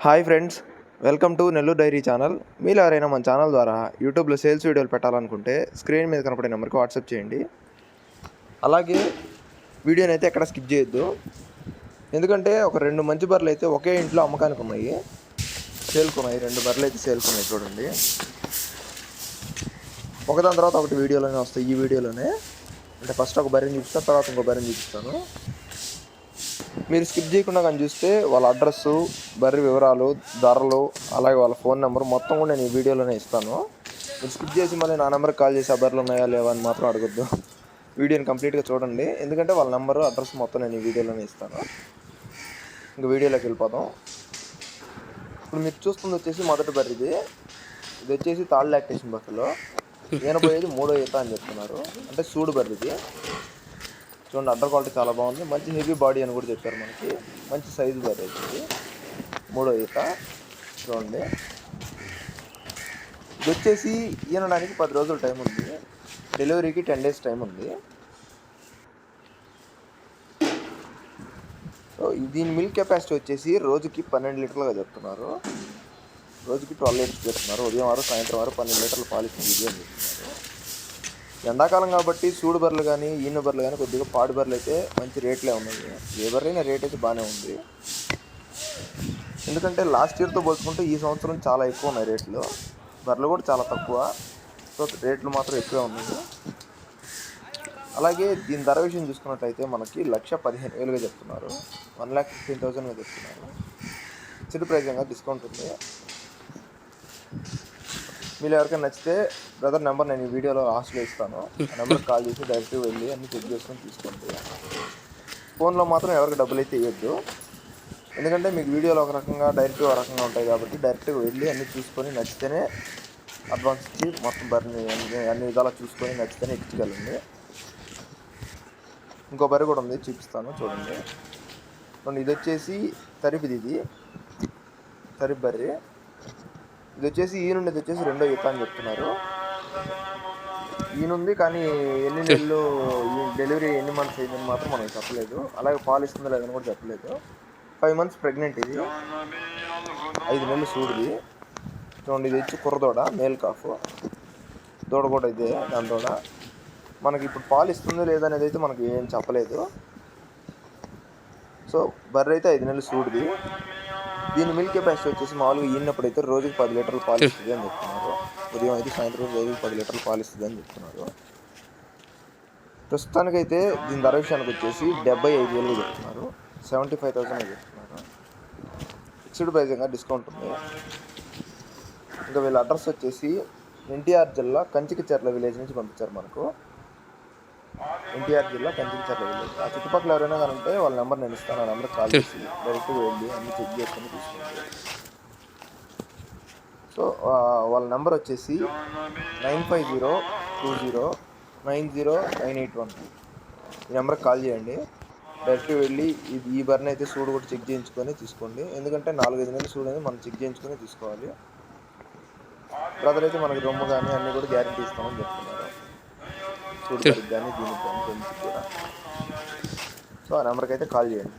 Hi friends, welcome to Nellore dairy channel. మీరు ఎవరైనా మన ఛానల్ ద్వారా యూట్యూబ్లో సేల్స్ వీడియోలు పెట్టాలనుకుంటే స్క్రీన్ మీద కనపడే నెంబర్కి వాట్సాప్ చేయండి. అలాగే వీడియోని అయితే ఎక్కడ స్కిప్ చేయొద్దు, ఎందుకంటే ఒక 2 మంచి బర్రెలు అయితే ఒకే ఇంట్లో అమ్మకానికి ఉన్నాయి, సేల్కున్నాయి. 2 బర్రెలు అయితే సేల్కున్నాయి చూడండి. ఒకదాని తర్వాత ఒకటి వీడియోలోనే వస్తాయి. ఈ వీడియోలోనే అంటే ఫస్ట్ ఒక బర్రెని చూపిస్తాను, తర్వాత ఇంకో బర్రెని చూపిస్తాను. మీరు స్కిప్ చేయకుండా కానీ చూస్తే వాళ్ళ అడ్రస్సు, బర్రె వివరాలు, ధరలు, అలాగే వాళ్ళ ఫోన్ నెంబర్ మొత్తం కూడా నేను ఈ వీడియోలోనే ఇస్తాను. మీరు స్కిప్ చేసి మళ్ళీ నా నెంబర్కి కాల్ చేసి ఆ బర్రెలు ఉన్నాయా లేవా అని మాత్రం అడగొద్దు. వీడియోని కంప్లీట్గా చూడండి, ఎందుకంటే వాళ్ళ నెంబరు, అడ్రస్ మొత్తం నేను ఈ వీడియోలోనే ఇస్తాను. ఇంకా వీడియోలోకి వెళ్ళిపోదాం. ఇప్పుడు మీరు చూస్తుంది వచ్చేసి మొదటి బర్రె. ఇది వచ్చేసి థర్డ్ లాక్టేషన్ బస్సులో ఈనపోయేది 3వ ఈత అని చెప్తున్నారు, అంటే సూడు బర్రె. ఇది చూడండి, అడ్డర్ క్వాలిటీ చాలా బాగుంది, మంచి హెవీ బాడీ అని కూడా చెప్పారు మనకి. మంచి సైజు బర్రె ఇది, 3వ ఈత. చూడండి, ఇది వచ్చేసి ఈనడానికి 10 రోజుల టైం ఉంది, డెలివరీకి 10 డేస్ టైం ఉంది. సో దీని మిల్క్ కెపాసిటీ వచ్చేసి రోజుకి 12 లీటర్లుగా చెప్తున్నారు. రోజుకి 12 లీటర్స్ చెప్తున్నారు. ఉదయం వారు సాయంత్రం వారు 12 లీటర్లు పాలిస్తుంది ఇది అని చెప్తున్నారు. ఎండాకాలం కాబట్టి సూడు బర్రెలు కానీ ఈన బర్రెలు కానీ కొద్దిగా పాడి బర్రెలు అయితే మంచి రేట్లే ఉన్నాయి. ఏ బర్రె రేట్ అయితే బాగానే ఉంది, ఎందుకంటే లాస్ట్ ఇయర్తో పోల్చుకుంటే ఈ సంవత్సరం చాలా ఎక్కువ ఉన్నాయి రేట్లు. బర్రెలు కూడా చాలా తక్కువ, సో రేట్లు మాత్రం ఎక్కువే ఉన్నాయి. అలాగే దీని ధర విషయం చూసుకున్నట్లయితే మనకి 1,15,000గా చెప్తున్నారు, 1,15,000గా చెప్తున్నారు. ఫిక్స్డ్ ప్రైజింగ్గా డిస్కౌంట్ ఉంది. మీరు ఎవరికైనా నచ్చితే బ్రదర్ నెంబర్ నేను ఈ వీడియోలో లాస్ట్లో ఇస్తాను, ఆ నెంబర్కి కాల్ చేసి డైరెక్ట్గా వెళ్ళి అన్ని చెక్ చేసుకొని తీసుకోండి. ఫోన్లో మాత్రం ఎవరికి డబ్బులు అయితే ఇవ్వద్దు, ఎందుకంటే మీకు వీడియోలో ఒక రకంగా డైరెక్ట్గా ఒక రకంగా ఉంటాయి కాబట్టి డైరెక్ట్గా వెళ్ళి అన్నీ చూసుకొని నచ్చితేనే అడ్వాన్స్ ఇచ్చి మొత్తం బర్రెని అన్ని విధాలా చూసుకొని నచ్చితేనే ఇచ్చుకెళ్ళండి. ఇంకో బర్రె కూడా ఉంది, చూపిస్తాను చూడండి. ఇది వచ్చేసి తరిపిది, ఇది తరిపి బర్రె. ఇది వచ్చేసి ఈనుండేది వచ్చేసి 2వ ఈత అని చెప్తున్నారు. ఈయనుంది కానీ ఎన్ని నెలలు డెలివరీ ఎన్ని మంత్స్ అయిందని మాత్రం మనకు చెప్పలేదు. అలాగే పాలు ఇస్తుందో లేదని కూడా చెప్పలేదు. 5 months ప్రెగ్నెంట్. ఇది 5 నెలలు సూడిది. చూడండి, ఇది వచ్చి కుర్రదోడ, మేల్ కాఫ్. దూడ కూడా ఇదే, దాని దూడ. మనకి ఇప్పుడు పాలు ఇస్తుందో లేదనేది అయితే మనకి ఏం చెప్పలేదు. సో బర్రె అయితే 5 నెలలు సూడిది. దీని మిల్క్ కెపాసిటీ వచ్చేసి మామూలుగా ఈనప్పుడు అయితే రోజుకి 10 లీటర్లు పాలు ఇస్తుంది అని చెప్తున్నారు. ఉదయం అయితే సాయంత్రం రోజుకి 10 లీటర్లు పాలు ఇస్తుంది అని చెప్తున్నారు. ప్రస్తుతానికైతే దీని ధర విషయానికి వచ్చేసి 75,000 చెప్తున్నారు, 75,000 చెప్తున్నారు. ఫిక్స్డ్ ప్రైజింగ్గా డిస్కౌంట్ ఉంది. ఇంకా వీళ్ళ అడ్రస్ వచ్చేసి ఎన్టీఆర్ జిల్లా కంచికచర్ల విలేజ్ నుంచి పంపించారు మనకు. ఎన్టీఆర్ జిల్లా కంచికచర్ల విలేజ్. ఆ చుట్టుపక్కల ఎవరైనా కానీ ఉంటే వాళ్ళ నెంబర్ నేను ఇస్తాను, ఆ నెంబర్కి కాల్ చేసి డైరెక్ట్గా వెళ్ళి అన్ని చెక్ చేసుకొని తీసుకోండి. సో వాళ్ళ నెంబర్ వచ్చేసి 9502090981. ఈ నెంబర్కి కాల్ చేయండి, డైరెక్ట్గా వెళ్ళి ఈ బర్రెని అయితే సూడు కూడా చెక్ చేయించుకొని తీసుకోండి, ఎందుకంటే 4-5 నెలలు సూడు అనేది మనం చెక్ చేయించుకొని తీసుకోవాలి. బ్రదర్ అయితే మనకి రొమ్ము కానీ అన్నీ కూడా గ్యారెంటీ ఇస్తామని చెప్తున్నారు, సూడు బర్రెకి కానీ దీనికి కానీ కొంచెం కూడా. సో ఆ నెంబర్కి అయితే కాల్ చేయండి.